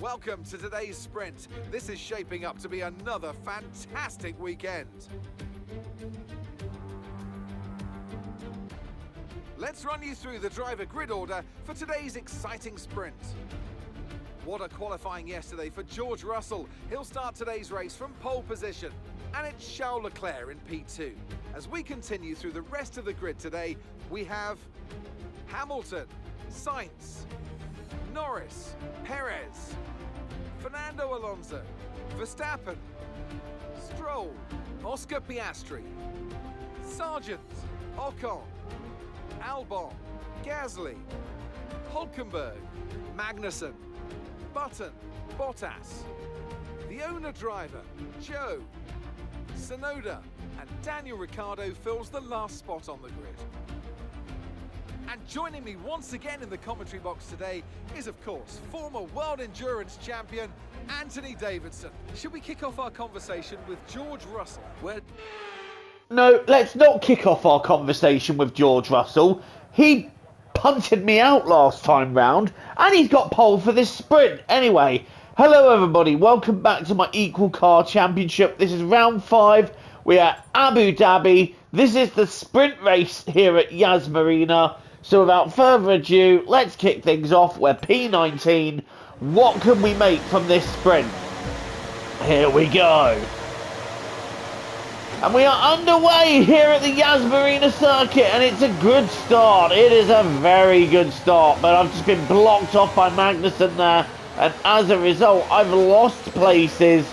Welcome to today's sprint. This is shaping up to be another fantastic weekend. Let's run you through the driver grid order for today's exciting sprint. What a qualifying yesterday for George Russell. He'll start today's race from pole position. And it's Charles Leclerc in P2. As we continue through the rest of the grid today, we have Hamilton, Sainz, Norris, Perez, Fernando Alonso, Verstappen, Stroll, Oscar Piastri, Sargent, Ocon, Albon, Gasly, Hulkenberg, Magnussen, Button, Bottas, the owner driver, Joe, Tsunoda, and Daniel Ricciardo fills the last spot on the grid. And joining me once again in the commentary box today is, of course, former World Endurance Champion, Anthony Davidson. Should we kick off our conversation with George Russell? No, let's not kick off our conversation with George Russell. He punted me out last time round, and he's got pole for this sprint. Anyway, hello everybody, welcome back to my Equal Car Championship. This is round 5. We are Abu Dhabi. This is the sprint race here at Yas Marina. So without further ado, let's kick things off. We're P19. What can we make from this sprint? Here we go. And we are underway here at the Yas Marina circuit, and it's a good start. It is a very good start, but I've just been blocked off by Magnussen there, and as a result, I've lost places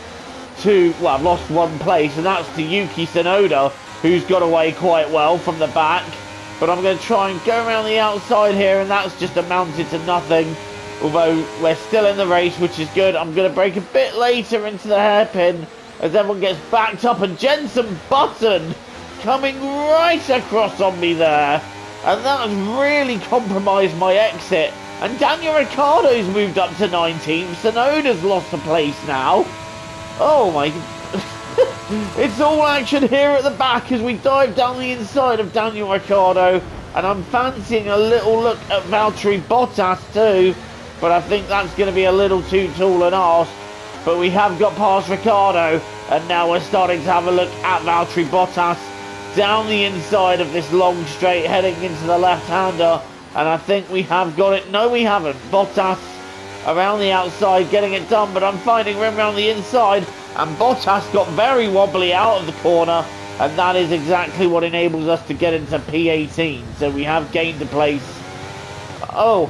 to, well, I've lost one place, and that's to Yuki Tsunoda, who's got away quite well from the back. But I'm going to try and go around the outside here, and that's just amounted to nothing. Although we're still in the race, which is good. I'm going to brake a bit later into the hairpin as everyone gets backed up, and Jenson Button coming right across on me there. And that has really compromised my exit. And Daniel Ricciardo's moved up to 19th. Tsunoda's lost a place now. Oh my... It's all action here at the back as we dive down the inside of Daniel Ricciardo. And I'm fancying a little look at Valtteri Bottas too. But I think that's going to be a little too tall an ask. But we have got past Ricciardo. And now we're starting to have a look at Valtteri Bottas down the inside of this long straight heading into the left-hander. And I think we have got it. No, we haven't. Bottas around the outside getting it done. But I'm finding room around the inside. And Bottas got very wobbly out of the corner, and that is exactly what enables us to get into P18. So we have gained a place. Oh,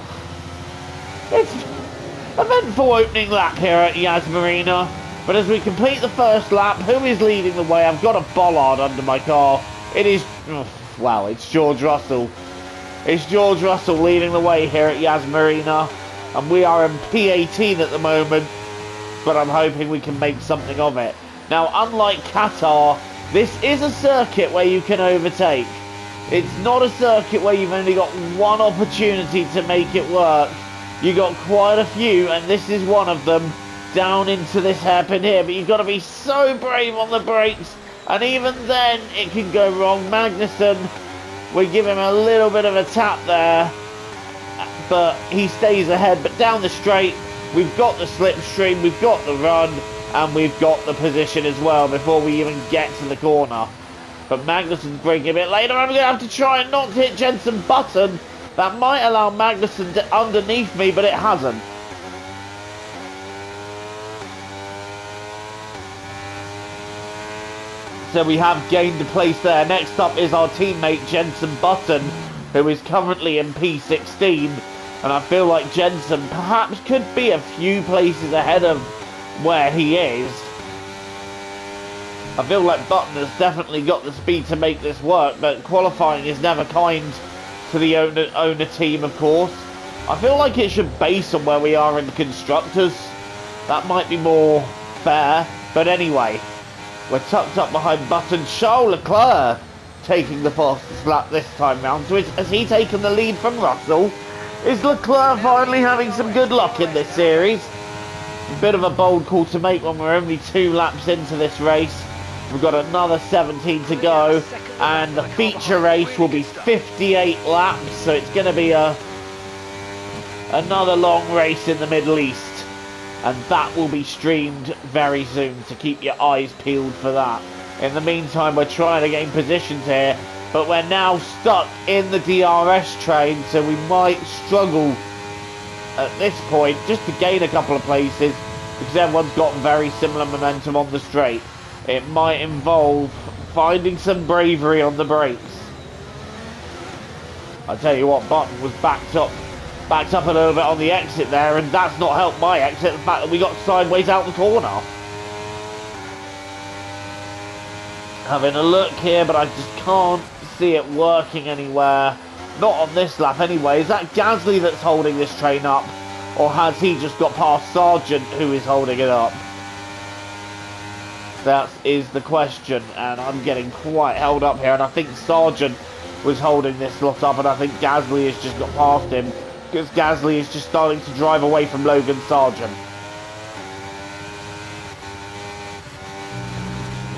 it's an eventful opening lap here at Yas Marina. But as we complete the first lap, who is leading the way? I've got a bollard under my car. It is, wow, it's George Russell. It's George Russell leading the way here at Yas Marina. And we are in P18 at the moment. But I'm hoping we can make something of it. Now, unlike Qatar, this is a circuit where you can overtake. It's not a circuit where you've only got one opportunity to make it work. You got quite a few, and this is one of them, down into this hairpin here. But you've got to be so brave on the brakes, and even then, it can go wrong. Magnussen, we give him a little bit of a tap there, but he stays ahead. But down the straight, we've got the slipstream, we've got the run, and we've got the position as well before we even get to the corner. But Magnussen's braking a bit later. I'm going to have to try and not hit Jenson Button. That might allow Magnussen underneath me, but it hasn't. So we have gained a place there. Next up is our teammate Jenson Button, who is currently in P16. And I feel like Jenson perhaps could be a few places ahead of where he is. I feel like Button has definitely got the speed to make this work, but qualifying is never kind to the owner team, of course. I feel like it should base on where we are in the constructors. That might be more fair. But anyway, we're tucked up behind Button. Charles Leclerc taking the fastest lap this time round. So has he taken the lead from Russell? Is Leclerc finally having some good luck in this series? A bit of a bold call to make when we're only 2 laps into this race. We've got another 17 to go, and the feature race will be 58 laps, so it's going to be another long race in the Middle East. and that will be streamed very soon, to keep your eyes peeled for that. In the meantime, we're trying to gain positions here, but we're now stuck in the DRS train, so we might struggle at this point just to gain a couple of places, because everyone's got very similar momentum on the straight. It might involve finding some bravery on the brakes. I tell you what, Button was backed up a little bit on the exit there, and that's not helped my exit, the fact that we got sideways out the corner. Having a look here, but I just can't see it working anywhere. Not on this lap anyway. Is that Gasly that's holding this train up? Or has he just got past Sargent, who is holding it up? That is the question, and I'm getting quite held up here, and I think Sargent was holding this lot up, and I think Gasly has just got past him, because Gasly is just starting to drive away from Logan Sargent.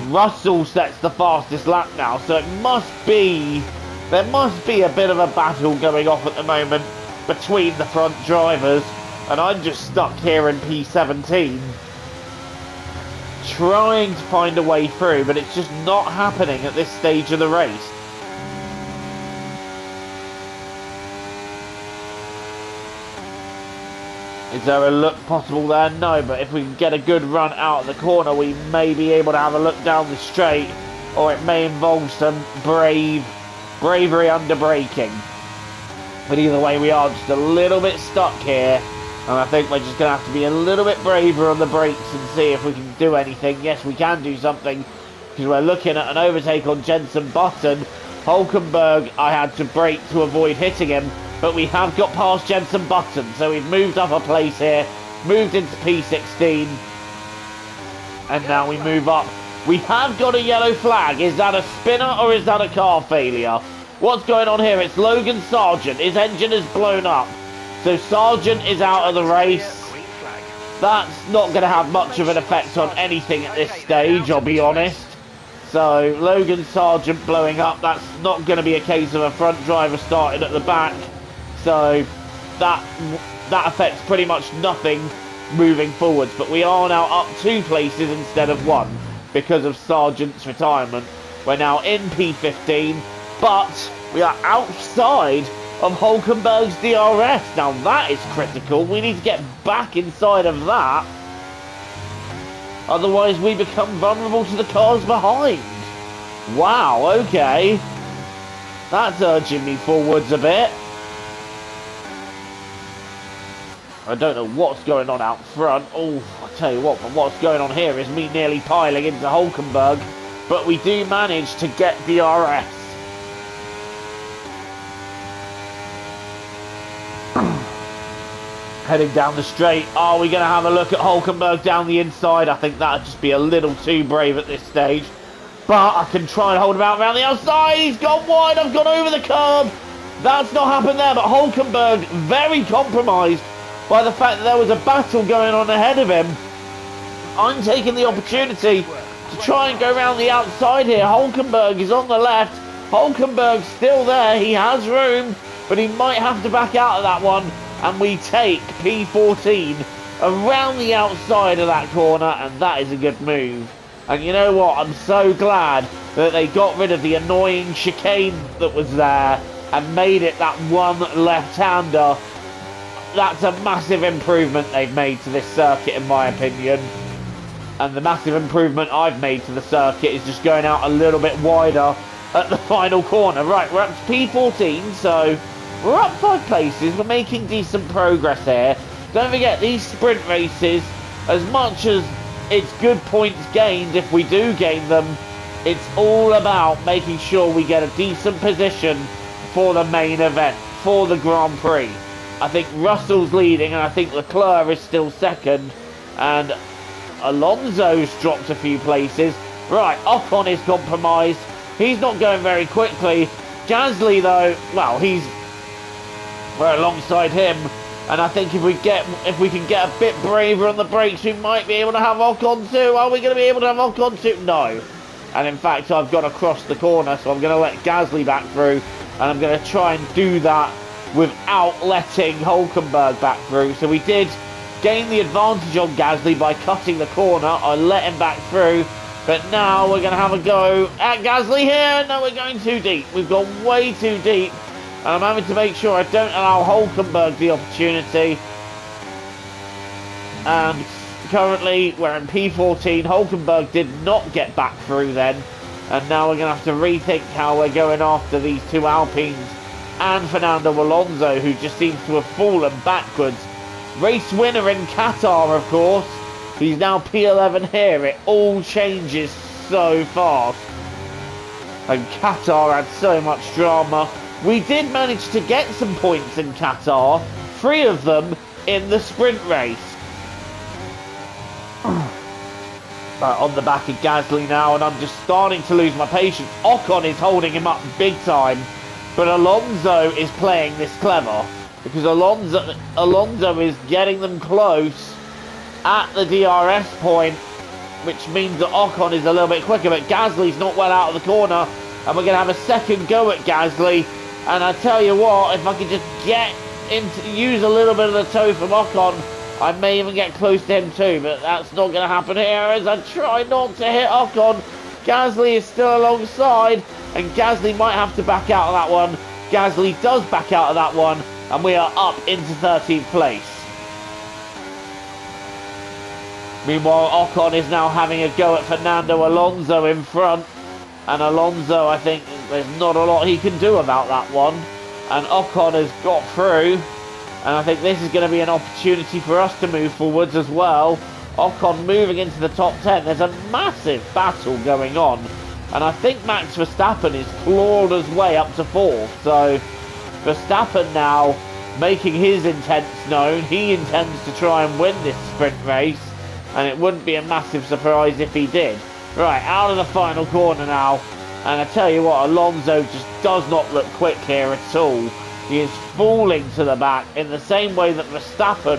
Russell sets the fastest lap now, so there must be a bit of a battle going off at the moment between the front drivers, and I'm just stuck here in P17 trying to find a way through, but it's just not happening at this stage of the race. Is there a look possible there? No, but if we can get a good run out of the corner, we may be able to have a look down the straight, or it may involve some bravery under braking. But either way, we are just a little bit stuck here, and I think we're just going to have to be a little bit braver on the brakes and see if we can do anything. Yes, we can do something, because we're looking at an overtake on Jenson Button. Hulkenberg, I had to brake to avoid hitting him, but we have got past Jenson Button, so we've moved up a place here, moved into P16, and now we move up. We have got a yellow flag. Is that a spinner or is that a car failure? What's going on here? It's Logan Sargent. His engine is blown up, so Sargent is out of the race. That's not going to have much of an effect on anything at this stage, I'll be honest. So Logan Sargent blowing up, that's not going to be a case of a front driver starting at the back. So that affects pretty much nothing moving forwards. But we are now up 2 places instead of 1 because of Sargent's retirement. We're now in P15, but we are outside of Hulkenberg's DRS. Now that is critical. We need to get back inside of that. Otherwise we become vulnerable to the cars behind. Wow, okay. That's urging me forwards a bit. I don't know what's going on out front. Oh, I tell you what, but what's going on here is me nearly piling into Hulkenberg. But we do manage to get DRS. Heading down the straight. Are we going to have a look at Hulkenberg down the inside? I think that would just be a little too brave at this stage. But I can try and hold him out around the outside. He's gone wide. I've gone over the curb. That's not happened there. But Hulkenberg very compromised by the fact that there was a battle going on ahead of him. I'm taking the opportunity to try and go around the outside here. Hulkenberg is on the left. Hulkenberg's still there. He has room, but he might have to back out of that one. And we take P14 around the outside of that corner, and that is a good move. And you know what? I'm so glad that they got rid of the annoying chicane that was there and made it that one left-hander. That's a massive improvement they've made to this circuit, in my opinion. And the massive improvement I've made to the circuit is just going out a little bit wider at the final corner. Right, we're up to P14, so we're up 5 places. We're making decent progress here. Don't forget, these sprint races, as much as it's good points gained if we do gain them, it's all about making sure we get a decent position for the main event, for the Grand Prix. I think Russell's leading, and I think Leclerc is still second, and Alonso's dropped a few places. Right, Ocon is compromised. He's not going very quickly. Gasly, though, well, we're alongside him, and I think if we can get a bit braver on the brakes, we might be able to have Ocon too. Are we going to be able to have Ocon too? No. And in fact, I've got to cross the corner, so I'm going to let Gasly back through, and I'm going to try and do that without letting Hulkenberg back through. So we did gained the advantage on Gasly by cutting the corner. I let him back through. But now we're going to have a go at Gasly here. No, we're going too deep. We've gone way too deep. And I'm having to make sure I don't allow Hulkenberg the opportunity. And currently we're in P14. Hulkenberg did not get back through then. And now we're going to have to rethink how we're going after these two Alpines and Fernando Alonso, who just seems to have fallen backwards. Race winner in Qatar, of course. He's now P11 here. It all changes so fast. And Qatar had so much drama. We did manage to get some points in Qatar. 3 of them in the sprint race. On the back of Gasly now, and I'm just starting to lose my patience. Ocon is holding him up big time. But Alonso is playing this clever. Because Alonso is getting them close at the DRS point, which means that Ocon is a little bit quicker, but Gasly's not well out of the corner, and we're going to have a second go at Gasly. And I tell you what, if I could just use a little bit of the toe from Ocon, I may even get close to him too, but that's not going to happen here as I try not to hit Ocon. Gasly is still alongside, and Gasly might have to back out of that one. Gasly does back out of that one, and we are up into 13th place. Meanwhile, Ocon is now having a go at Fernando Alonso in front. And Alonso, I think, there's not a lot he can do about that one. And Ocon has got through. And I think this is going to be an opportunity for us to move forwards as well. Ocon moving into the top 10. There's a massive battle going on. And I think Max Verstappen is clawed his way up to 4th. So, Verstappen now making his intents known. He intends to try and win this sprint race. And it wouldn't be a massive surprise if he did. Right, out of the final corner now. And I tell you what, Alonso just does not look quick here at all. He is falling to the back in the same way that Verstappen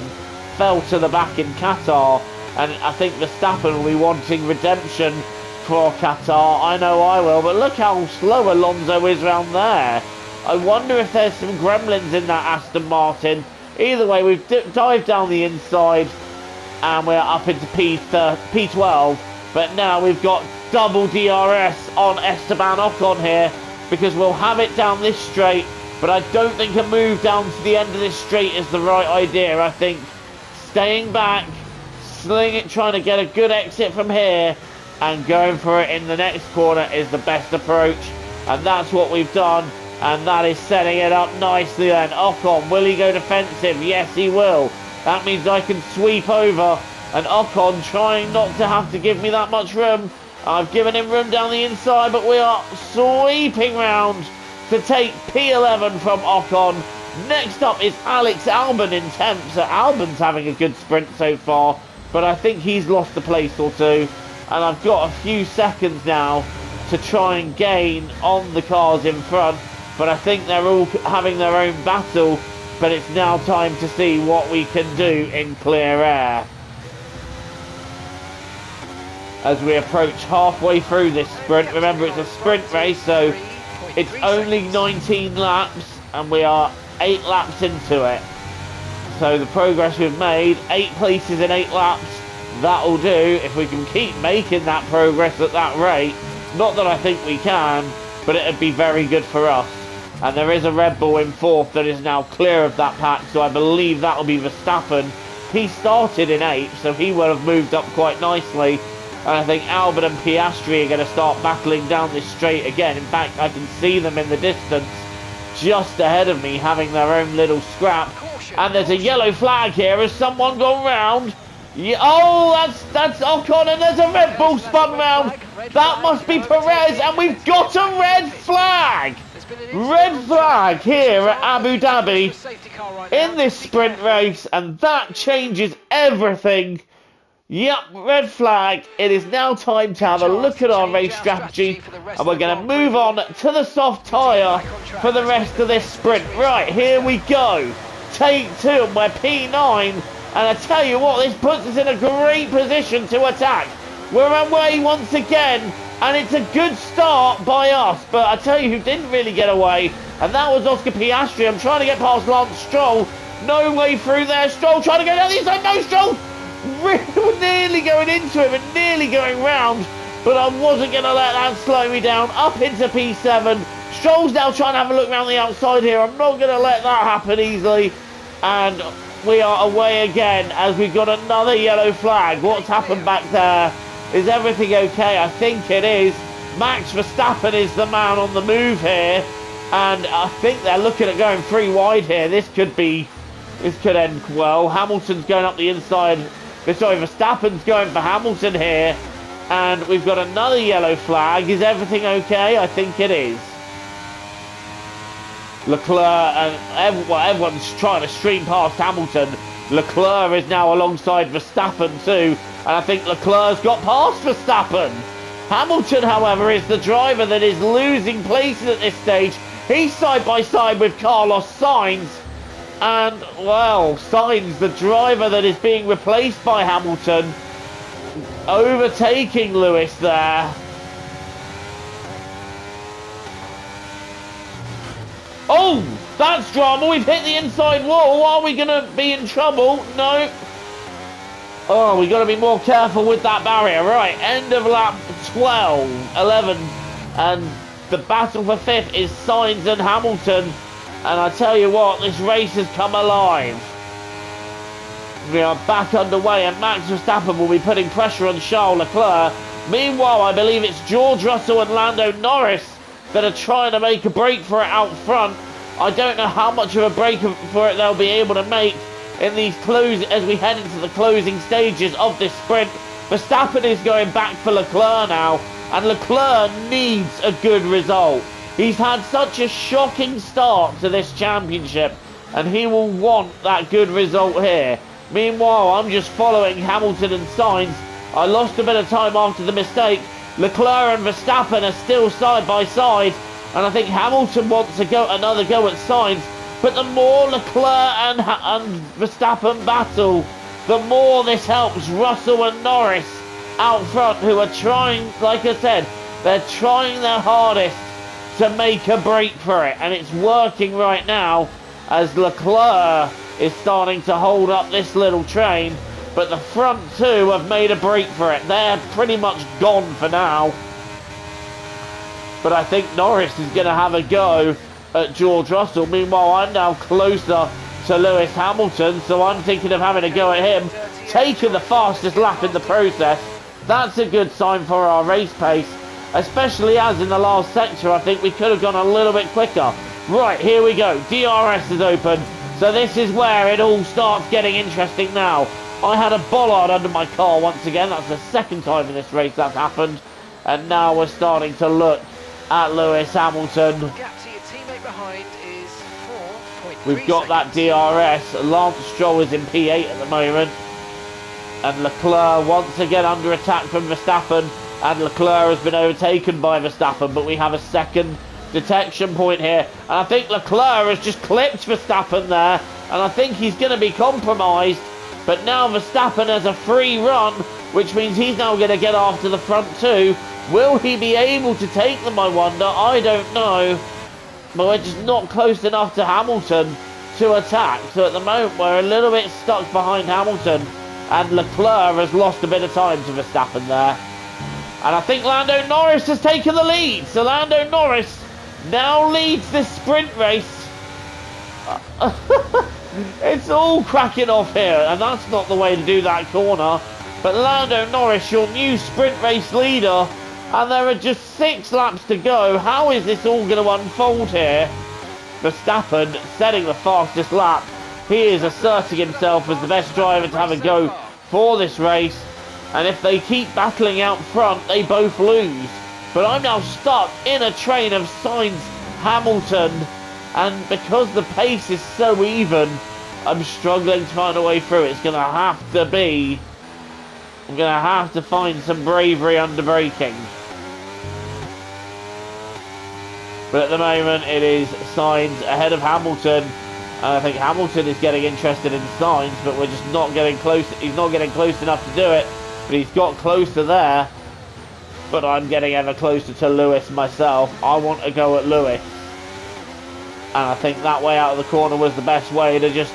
fell to the back in Qatar. And I think Verstappen will be wanting redemption for Qatar. I know I will, but look how slow Alonso is round there. I wonder if there's some gremlins in that Aston Martin. Either way, we've dived down the inside. And we're up into P12, but now we've got double DRS on Esteban Ocon here, because we'll have it down this straight, but I don't think a move down to the end of this straight is the right idea. I think staying back, trying to get a good exit from here, and going for it in the next corner is the best approach, and that's what we've done, and that is setting it up nicely then. Ocon, will he go defensive? Yes, he will. That means I can sweep over, and Ocon trying not to have to give me that much room. I've given him room down the inside, but we are sweeping round to take P11 from Ocon. Next up is Alex Albon in 10th. So Albon's having a good sprint so far, but I think he's lost a place or two. And I've got a few seconds now to try and gain on the cars in front, but I think they're all having their own battle. But it's now time to see what we can do in clear air. As we approach halfway through this sprint, remember it's a sprint race, so it's only 19 laps, and we are 8 laps into it. So the progress we've made, 8 places in 8 laps, that'll do if we can keep making that progress at that rate. Not that I think we can, but it'd be very good for us. And there is a Red Bull in 4th that is now clear of that pack, so I believe that will be Verstappen. He started in 8th, so he will have moved up quite nicely. And I think Albon and Piastri are going to start battling down this straight again. In fact, I can see them in the distance just ahead of me having their own little scrap. And there's a yellow flag here. Has someone gone round? Yeah, oh, that's Ocon, and there's a Red Bull spun round. That must be Perez, and we've got a red flag. Red flag here at Abu Dhabi in this sprint race, and that changes everything. Yep, red flag. It is now time to have a look at our race strategy, and we're going to move on to the soft tyre for the rest of this sprint. Right, here we go. Take 2, and we're P9, and I tell you what, this puts us in a great position to attack. We're away once again, and it's a good start by us, but I tell you who didn't really get away, and that was Oscar Piastri. I'm trying to get past Lance Stroll, No way through there. Stroll trying to go down the inside. No, Stroll nearly going into him and nearly going round. But I wasn't going to let that slow me down. Up into P7. Stroll's now trying to have a look around the outside here. I'm not going to let that happen easily. And we are away again as we've got another yellow flag. What's happened back there? Is everything okay? I think it is. Max Verstappen is the man on the move here. And I think they're looking at going 3 wide here. This could end well. Hamilton's going up the inside. Sorry, Verstappen's going for Hamilton here. And we've got another yellow flag. Is everything okay? I think it is. Leclerc and everyone's trying to stream past Hamilton. Leclerc is now alongside Verstappen too. And I think Leclerc's got past Verstappen. Hamilton, however, is the driver that is losing places at this stage. He's side by side with Carlos Sainz. And, well, Sainz, the driver that is being replaced by Hamilton, overtaking Lewis there. Oh, that's drama. We've hit the inside wall. Are we going to be in trouble? No. Oh, we've got to be more careful with that barrier. Right, end of lap 12, 11. And the battle for 5th is Sainz and Hamilton. And I tell you what, this race has come alive. We are back underway and Max Verstappen will be putting pressure on Charles Leclerc. Meanwhile, I believe it's George Russell and Lando Norris that are trying to make a break for it out front. I don't know how much of a break for it they'll be able to make in these as we head into the closing stages of this sprint. Verstappen is going back for Leclerc now, and Leclerc needs a good result. He's had such a shocking start to this championship, and he will want that good result here. Meanwhile, I'm just following Hamilton and Sainz. I lost a bit of time after the mistake. Leclerc and Verstappen are still side by side, and I think Hamilton wants another go at Sainz. But the more Leclerc and Verstappen battle, the more this helps Russell and Norris out front, who are trying, like I said, they're trying their hardest to make a break for it. And it's working right now as Leclerc is starting to hold up this little train. But the front two have made a break for it. They're pretty much gone for now. But I think Norris is going to have a go at George Russell. Meanwhile, I'm now closer to Lewis Hamilton, so I'm thinking of having a go at him, taking the fastest lap in the process. That's a good sign for our race pace, especially as in the last sector I think we could have gone a little bit quicker. Right, here we go. DRS is open, so this is where it all starts getting interesting now. I had a bollard under my car once again. That's the second time in this race that's happened, and now we're starting to look at Lewis Hamilton. Behind is 4.3 We've got that DRS. Lance Stroll is in P8 at the moment. And Leclerc once again under attack from Verstappen. And Leclerc has been overtaken by Verstappen. But we have a second detection point here. And I think Leclerc has just clipped Verstappen there. And I think he's going to be compromised. But now Verstappen has a free run, which means he's now going to get after the front two. Will he be able to take them, I wonder? I don't know. But we're just not close enough to Hamilton to attack. So at the moment, we're a little bit stuck behind Hamilton. And Leclerc has lost a bit of time to Verstappen there. And I think Lando Norris has taken the lead. So Lando Norris now leads this sprint race. It's all cracking off here. And that's not the way to do that corner. But Lando Norris, your new sprint race leader. And there are just 6 laps to go. How is this all going to unfold here? Verstappen setting the fastest lap. He is asserting himself as the best driver to have a go for this race. And if they keep battling out front, they both lose. But I'm now stuck in a train of Sainz, Hamilton. And because the pace is so even, I'm struggling to find a way through. It's going to have to be... I'm going to have to find some bravery under braking. But at the moment, it is Sainz ahead of Hamilton. And I think Hamilton is getting interested in Sainz, but we're just not getting close. He's not getting close enough to do it. But he's got closer there. But I'm getting ever closer to Lewis myself. I want to go at Lewis. And I think that way out of the corner was the best way to just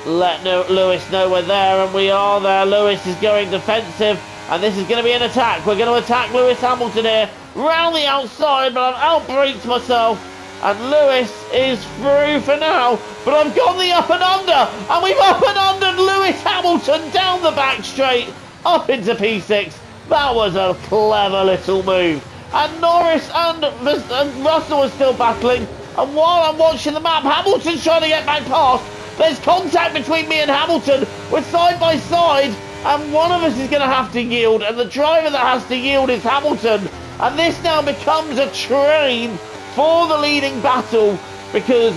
let Lewis know we're there, and we are there. Lewis is going defensive, and this is going to be an attack. We're going to attack Lewis Hamilton here, round the outside, but I've outbraked myself, and Lewis is through for now, but I've got the up and under, and we've up and undered Lewis Hamilton down the back straight, up into P6. That was a clever little move. And Norris and Russell are still battling, and while I'm watching the map, Hamilton's trying to get back past. There's contact between me and Hamilton. We're side by side, and one of us is going to have to yield, and the driver that has to yield is Hamilton. And this now becomes a train for the leading battle, because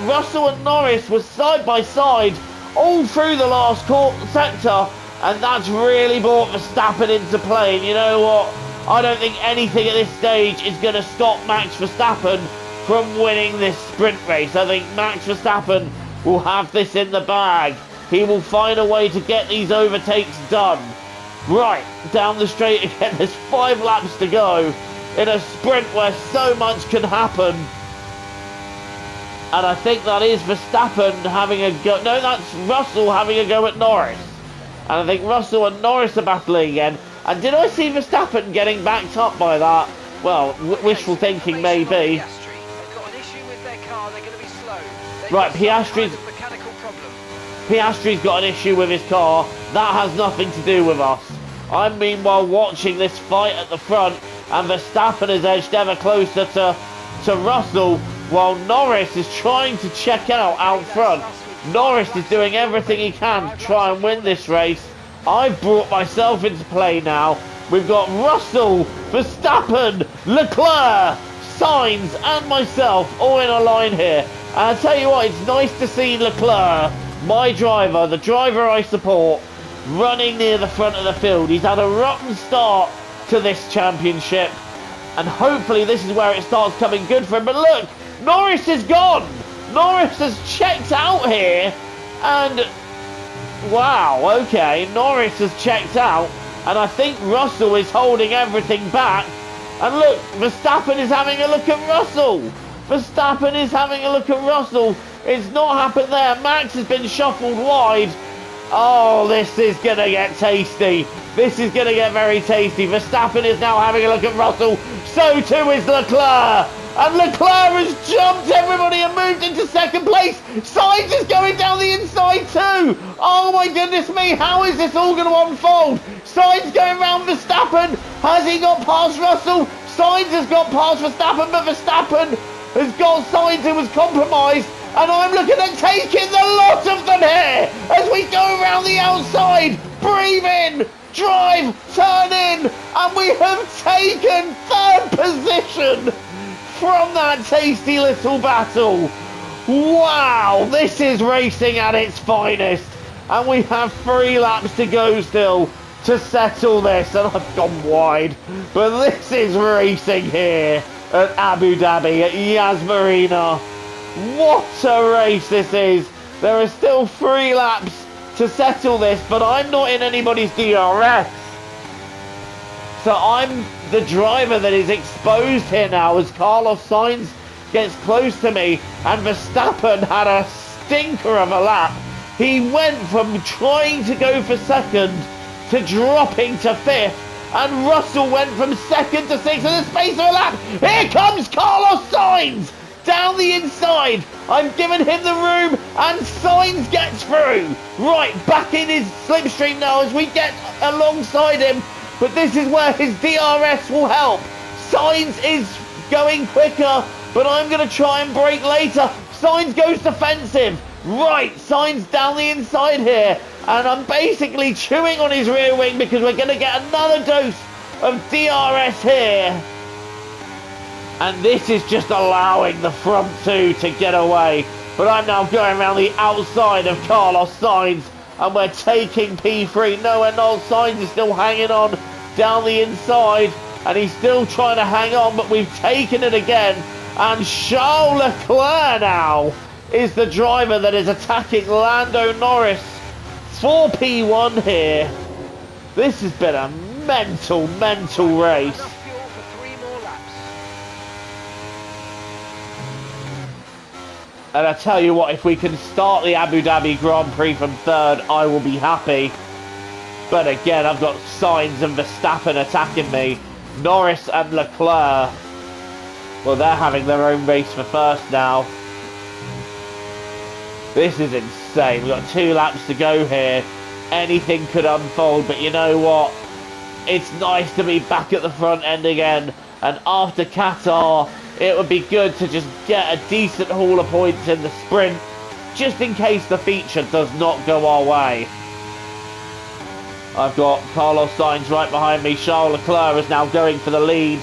Russell and Norris were side by side all through the last sector, and that's really brought Verstappen into play. And you know what? I don't think anything at this stage is going to stop Max Verstappen from winning this sprint race. I think Max Verstappen will have this in the bag. He will find a way to get these overtakes done. Right, down the straight again. There's 5 laps to go in a sprint where so much can happen. And I think that is Verstappen having a go. No, that's Russell having a go at Norris. And I think Russell and Norris are battling again. And did I see Verstappen getting backed up by that? Well, wishful thinking maybe. Right, Piastri's got an issue with his car. That has nothing to do with us. I'm meanwhile watching this fight at the front, and Verstappen is edged ever closer to Russell, while Norris is trying to check out front. Norris is doing everything he can to try and win this race. I've brought myself into play now. We've got Russell, Verstappen, Leclerc, Sainz and myself all in a line here. And I tell you what, it's nice to see Leclerc, my driver, the driver I support, running near the front of the field. He's had a rotten start to this championship, and hopefully this is where it starts coming good for him. But look, Norris is gone. Norris has checked out here, and wow, okay, Norris has checked out, and I think Russell is holding everything back. And look, Verstappen is having a look at Russell. Verstappen is having a look at Russell. It's not happened there. Max has been shuffled wide. Oh, this is going to get tasty. This is going to get very tasty. Verstappen is now having a look at Russell. So too is Leclerc. And Leclerc has jumped everybody and moved into second place. Sainz is going down the inside too. Oh my goodness me, how is this all going to unfold? Sainz going round Verstappen. Has he got past Russell? Sainz has got past Verstappen, but Verstappen has got Sainz, who was compromised. And I'm looking at taking the lot of them here as we go around the outside. Breathe in, drive, turn in, and we have taken 3rd position from that tasty little battle. Wow, this is racing at its finest, and we have 3 laps to go still to settle this, and I've gone wide, but this is racing here at Abu Dhabi at Yas Marina. What a race this is. There are still 3 laps to settle this, but I'm not in anybody's DRS. So I'm the driver that is exposed here now as Carlos Sainz gets close to me, and Verstappen had a stinker of a lap. He went from trying to go for 2nd to dropping to 5th, and Russell went from 2nd to 6th in the space of a lap. Here comes Carlos Sainz down the inside. I've given him the room, and Sainz gets through. Right, back in his slipstream now as we get alongside him. But this is where his DRS will help. Sainz is going quicker, but I'm going to try and brake later. Sainz goes defensive. Right, Sainz down the inside here. And I'm basically chewing on his rear wing because we're going to get another dose of DRS here. And this is just allowing the front 2 to get away. But I'm now going around the outside of Carlos Sainz, and we're taking P3. Nowhere Noel Sainz is still hanging on down the inside, and he's still trying to hang on, but we've taken it again. And Charles Leclerc now is the driver that is attacking Lando Norris for P1 here. This has been a mental race. And I tell you what, if we can start the Abu Dhabi Grand Prix from third, I will be happy. But again, I've got Sainz and Verstappen attacking me. Norris and Leclerc, well, they're having their own race for first now. This is insane. We've got 2 laps to go here. Anything could unfold, but you know what? It's nice to be back at the front end again. And after Qatar, it would be good to just get a decent haul of points in the sprint, just in case the feature does not go our way. I've got Carlos Sainz right behind me. Charles Leclerc is now going for the lead.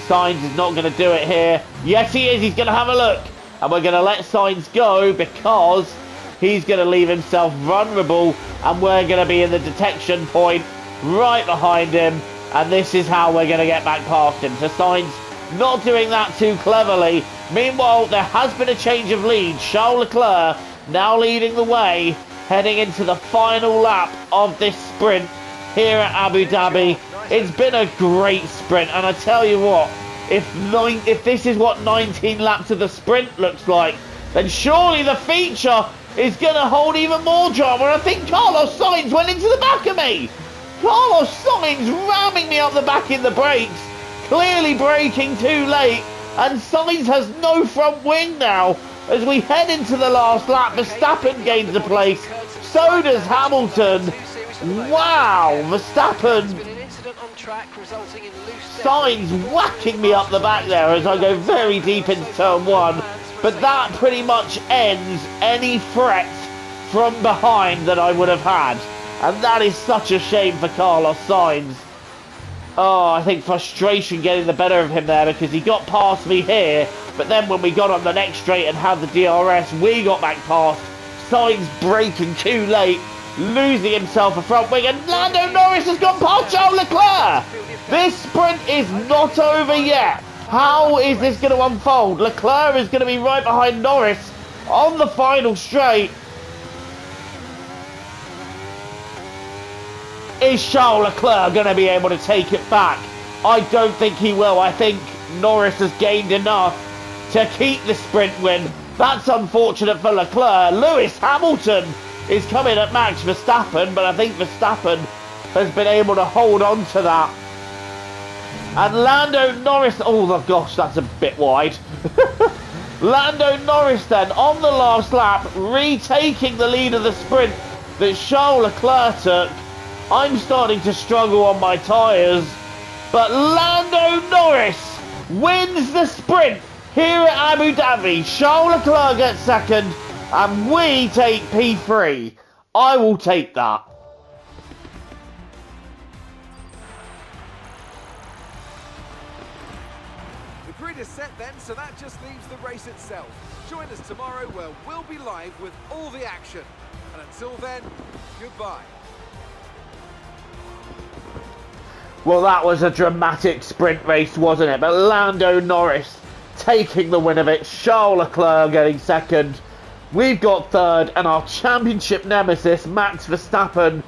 Sainz is not going to do it here. Yes, he is. He's going to have a look. And we're going to let Sainz go because he's going to leave himself vulnerable. And we're going to be in the detection point right behind him. And this is how we're going to get back past him. So Sainz not doing that too cleverly. Meanwhile, there has been a change of lead. Charles Leclerc now leading the way, heading into the final lap of this sprint here at Abu Dhabi. It's been a great sprint, and I tell you what, if this is what 19 laps of the sprint looks like, then surely the feature is going to hold even more drama. And I think Carlos Sainz went into the back of me. Carlos Sainz ramming me up the back in the brakes, clearly braking too late, and Sainz has no front wing now. As we head into the last lap, Verstappen gains the place, so does Hamilton. Wow, Verstappen. Sainz whacking me up the back there as I go very deep into turn 1. But that pretty much ends any threat from behind that I would have had. And that is such a shame for Carlos Sainz. Oh, I think frustration getting the better of him there because he got past me here. But then when we got on the next straight and had the DRS, we got back past. Sainz braking too late, losing himself a front wing. And Lando Norris has gone past Charles Leclerc. This sprint is not over yet. How is this going to unfold? Leclerc is going to be right behind Norris on the final straight. Is Charles Leclerc going to be able to take it back? I don't think he will. I think Norris has gained enough to keep the sprint win. That's unfortunate for Leclerc. Lewis Hamilton is coming at Max Verstappen, but I think Verstappen has been able to hold on to that. And Lando Norris, oh gosh, that's a bit wide. Lando Norris then on the last lap, retaking the lead of the sprint that Charles Leclerc took. I'm starting to struggle on my tyres, but Lando Norris wins the sprint here at Abu Dhabi. Charles Leclerc gets second, and we take P3. I will take that. The grid is set then, so that just leaves the race itself. Join us tomorrow where we'll be live with all the action. And until then, goodbye. Well, that was a dramatic sprint race, wasn't it? But Lando Norris taking the win of it. Charles Leclerc getting second. We've got third, and our championship nemesis, Max Verstappen,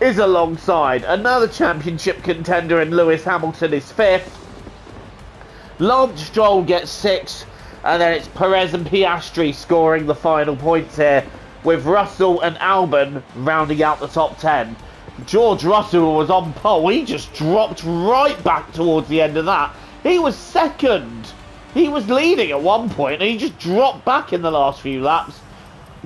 is alongside. Another championship contender in Lewis Hamilton is fifth. Lance Stroll gets sixth, and then it's Perez and Piastri scoring the final points here, with Russell and Albon rounding out the top 10. George Russell was on pole. He just dropped right back towards the end of that. He was second. He was leading at one point, and he just dropped back in the last few laps.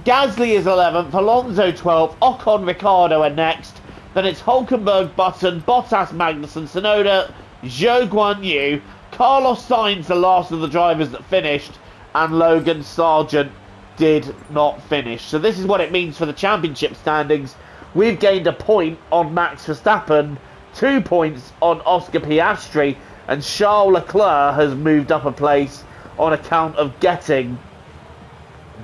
Gasly is 11th, Alonso 12th, Ocon, Ricciardo are next. Then it's Hulkenberg, Button, Bottas, Magnussen, Tsunoda, Zhou Guanyu, Carlos Sainz, the last of the drivers that finished, and Logan Sargent did not finish. So this is what it means for the championship standings. We've gained a point on Max Verstappen, 2 points on Oscar Piastri, and Charles Leclerc has moved up a place on account of getting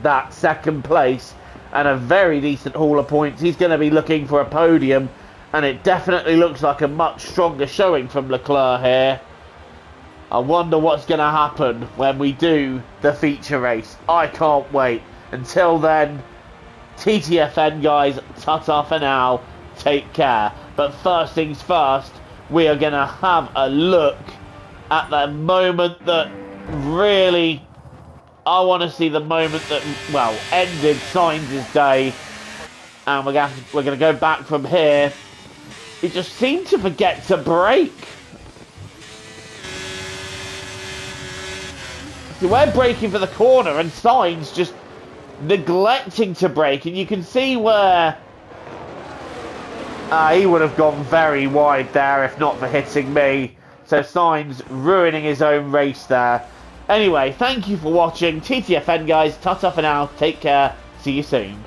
that second place and a very decent haul of points. He's going to be looking for a podium, and it definitely looks like a much stronger showing from Leclerc here. I wonder what's going to happen when we do the feature race. I can't wait. Until then, TTFN guys, ta-ta for now, take care. But first things first, we are going to have a look at the moment that really I want to see the moment that, well, ended Sainz's day. And we're gonna go back from here. He just seemed to forget to brake. So we're braking for the corner and Sainz just neglecting to brake. And you can see where he would have gone very wide there if not for hitting me. So Sainz ruining his own race there. Anyway, thank you for watching. TTFN guys, ta-ta for now. Take care. See you soon.